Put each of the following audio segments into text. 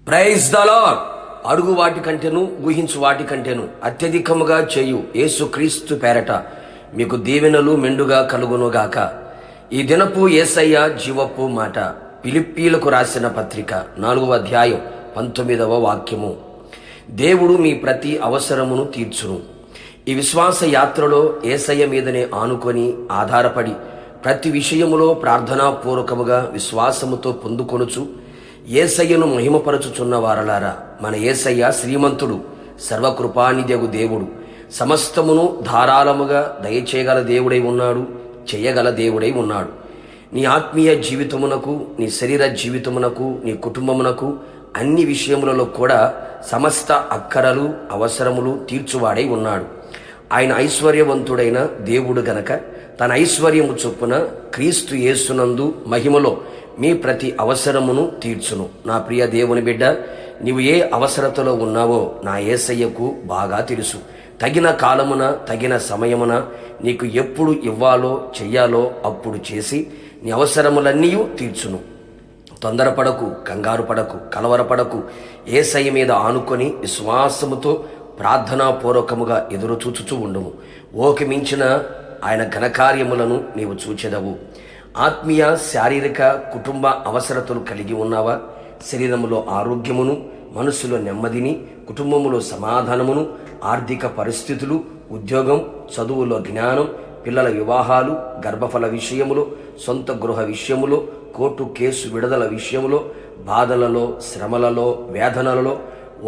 Praise the lord. అడుగు వాటి కంటేను ఊహించు వాటి కంటేను అత్యధికముగా చేయు యేసుక్రీస్తు పేరట మీకు దీవెనలు మెండుగా కలుగునుగాక. ఈ దినపు యేసయ్య జీవపు మాట. ఫిలిప్పీలకు రాసిన పత్రిక 4వ అధ్యాయం 19వ వాక్యము. దేవుడు మీ ప్రతి అవసరమును తీర్చును. ఈ విశ్వాస యాత్రలో యేసయ్య మీదనే ఆనుకొని ఆధారపడి ప్రతి విషయములో ప్రార్థనాపూర్వకముగా విశ్వాసముతో పొందుకొనుచు యేసయ్యను మహిమపరచుచున్న వారలారా, మన యేసయ్య శ్రీమంతుడు, సర్వకృపానిధి దేవుడు, సమస్తమును ధారాళముగా దయచేయగల దేవుడై ఉన్నాడు, చేయగల దేవుడై ఉన్నాడు. నీ ఆత్మీయ జీవితమునకు, నీ శరీర జీవితమునకు, నీ కుటుంబమునకు అన్ని విషయములలో కూడా సమస్త అక్కరలు అవసరములు తీర్చువాడై ఉన్నాడు. ఆయన ఐశ్వర్యవంతుడైన దేవుడు గనక తన ఐశ్వర్యము చొప్పున క్రీస్తు యేసునందు మహిమలో మీ ప్రతి అవసరమును తీర్చును. నా ప్రియ దేవుని బిడ్డ, నీవు ఏ అవసరతలో ఉన్నావో నా యేసయ్యకు బాగా తెలుసు. తగిన కాలమున తగిన సమయమున నీకు ఎప్పుడు ఇవ్వాలో చెయ్యాలో అప్పుడు చేసి నీ అవసరములన్నీ తీర్చును. తొందరపడకు, కంగారు పడకు, కలవరపడకు. యేసయ్య మీద ఆనుకొని విశ్వాసముతో ప్రార్థనాపూర్వకముగా ఎదురు చూచుచూ ఉండుము. ఓకి మించిన ఆయన ఘనకార్యములను నీవు చూచెదవు. ఆత్మీయ, శారీరక, కుటుంబ అవసరతలు కలిగి ఉన్నావా? శరీరములో ఆరోగ్యమును, మనస్సులో నెమ్మదిని, కుటుంబములో సమాధానమును, ఆర్థిక పరిస్థితులు, ఉద్యోగం, చదువులో జ్ఞానం, పిల్లల వివాహాలు, గర్భఫల విషయములో, సొంత గృహ విషయములో, కోర్టు కేసు విడుదల విషయములో, బాధలలో, శ్రమలలో, వేదనలలో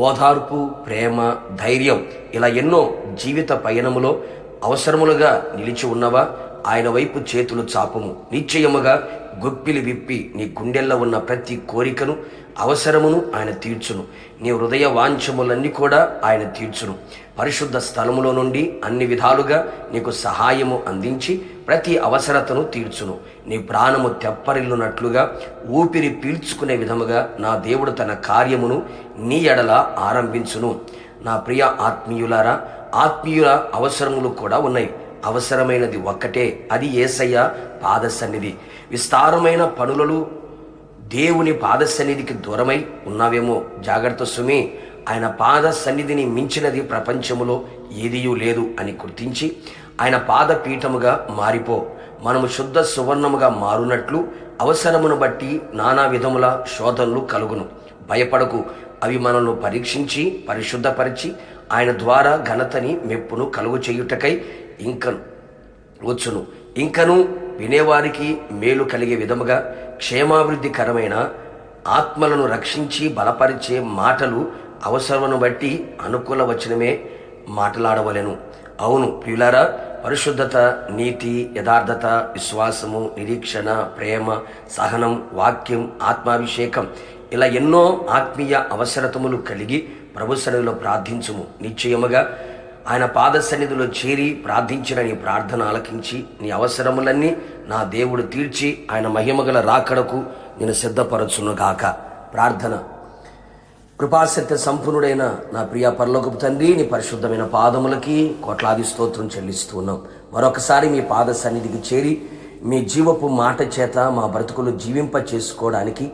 ఓదార్పు, ప్రేమ, ధైర్యం, ఇలా ఎన్నో జీవిత పయనములో అవసరములుగా నిలిచి ఉన్నవా? ఆయన వైపు చేతులు చాపము. నిశ్చయముగా గొప్పిలి విప్పి నీ గుండెల్లో ఉన్న ప్రతి కోరికను, అవసరమును ఆయన తీర్చును. నీ హృదయ వాంఛములన్నీ కూడా ఆయన తీర్చును. పరిశుద్ధ స్థలములో నుండి అన్ని విధాలుగా నీకు సహాయము అందించి ప్రతి అవసరతను తీర్చును. నీ ప్రాణము తెప్పరిల్లునట్లుగా, ఊపిరి పీల్చుకునే విధముగా నా దేవుడు తన కార్యమును నీ ఎడల ఆరంభించును. నా ప్రియ ఆత్మీయులారా, ఆత్మీయుల అవసరములు కూడా ఉన్నాయి. అవసరమైనది ఒక్కటే, అది యేసయ్య పాద సన్నిధి. విస్తారమైన పనులలో దేవుని పాద సన్నిధికి దూరమై ఉన్నావేమో, జాగ్రత్త సుమి. ఆయన పాద సన్నిధిని మించినది ప్రపంచములో ఏదియూ లేదు అని గుర్తించి ఆయన పాద పీఠముగా మారిపో. మనము శుద్ధ సువర్ణముగా మారునట్లు అవసరమును బట్టి నానా విధముల శోధనలు కలుగును. భయపడకు. అవి మనల్ని పరీక్షించి పరిశుద్ధపరిచి ఆయన ద్వారా ఘనతని మెప్పును కలుగు చేయుటకై ఇంకను వినేవారికి మేలు కలిగే విధముగా క్షేమాభివృద్ధికరమైన ఆత్మలను రక్షించి బలపరిచే మాటలు అవసరమును బట్టి అనుకూల వచనమే మాట్లాడవలెను. అవును ప్రియులారా, పరిశుద్ధత, నీతి, యథార్థత, విశ్వాసము, నిరీక్షణ, ప్రేమ, సహనం, వాక్యం, ఆత్మాభిషేకం, ఇలా ఎన్నో ఆత్మీయ అవసరతములు కలిగి ప్రభు సన్నిధిలో ప్రార్థించుము. నిశ్చయముగా ఆయన పాద సన్నిధిలో చేరి ప్రార్థించిన నీ ప్రార్థన ఆలకించి నీ అవసరములన్నీ నా దేవుడు తీర్చి ఆయన మహిమగల రాకడకు నేను సిద్ధపరచునుగాక. ప్రార్థన. కృపాసత్య సంపూర్ణుడైన నా ప్రియ పరలోకపు తండ్రి, నీ పరిశుద్ధమైన పాదములకి కోట్లాది స్తోత్రం చెల్లిస్తూ ఉన్నాం. మరొకసారి మీ పాద సన్నిధికి చేరి మీ జీవపు మాట చేత మా బ్రతుకులు జీవింప చేసుకోవడానికి,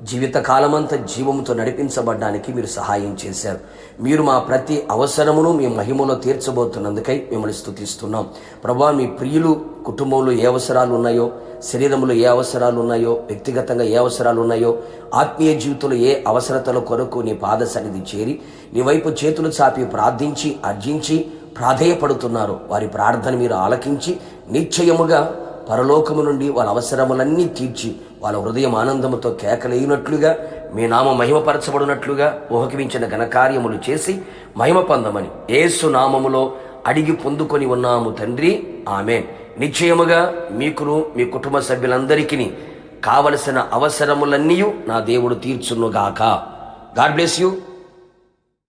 జీవితకాలమంతా జీవముతో నడిపించబడ్డానికి మీరు సహాయం చేశారు. మీరు మా ప్రతి అవసరమును మీ మహిమలో తీర్చబోతున్నందుకై మిమ్మల్ని స్తుతిస్తున్నాం. ప్రభువా, మీ ప్రియులు కుటుంబంలో ఏ అవసరాలు ఉన్నాయో, శరీరంలో ఏ అవసరాలు ఉన్నాయో, వ్యక్తిగతంగా ఏ అవసరాలు ఉన్నాయో, ఆత్మీయ జీవితంలో ఏ అవసరతల కొరకు నీ పాద సన్నిధి చేరి నీ వైపు చేతులు చాపి ప్రార్థించి అర్జించి ప్రాధేయపడుతున్నారు. వారి ప్రార్థన మీరు ఆలకించి నిశ్చయముగా పరలోకము నుండి వాళ్ళ అవసరములన్నీ తీర్చి వాళ్ళ హృదయం ఆనందముతో కేకలేయునట్లుగా, మీ నామ మహిమపరచబడినట్లుగా ఊహకి మించిన ఘనకార్యములు చేసి మహిమ పొందమని యేసు నామములో అడిగి పొందుకొని ఉన్నాము తండ్రి, ఆమేన్. నిశ్చయముగా మీకును మీ కుటుంబ సభ్యులందరికీ కావలసిన అవసరములన్నీ నా దేవుడు తీర్చునుగాక. God bless you.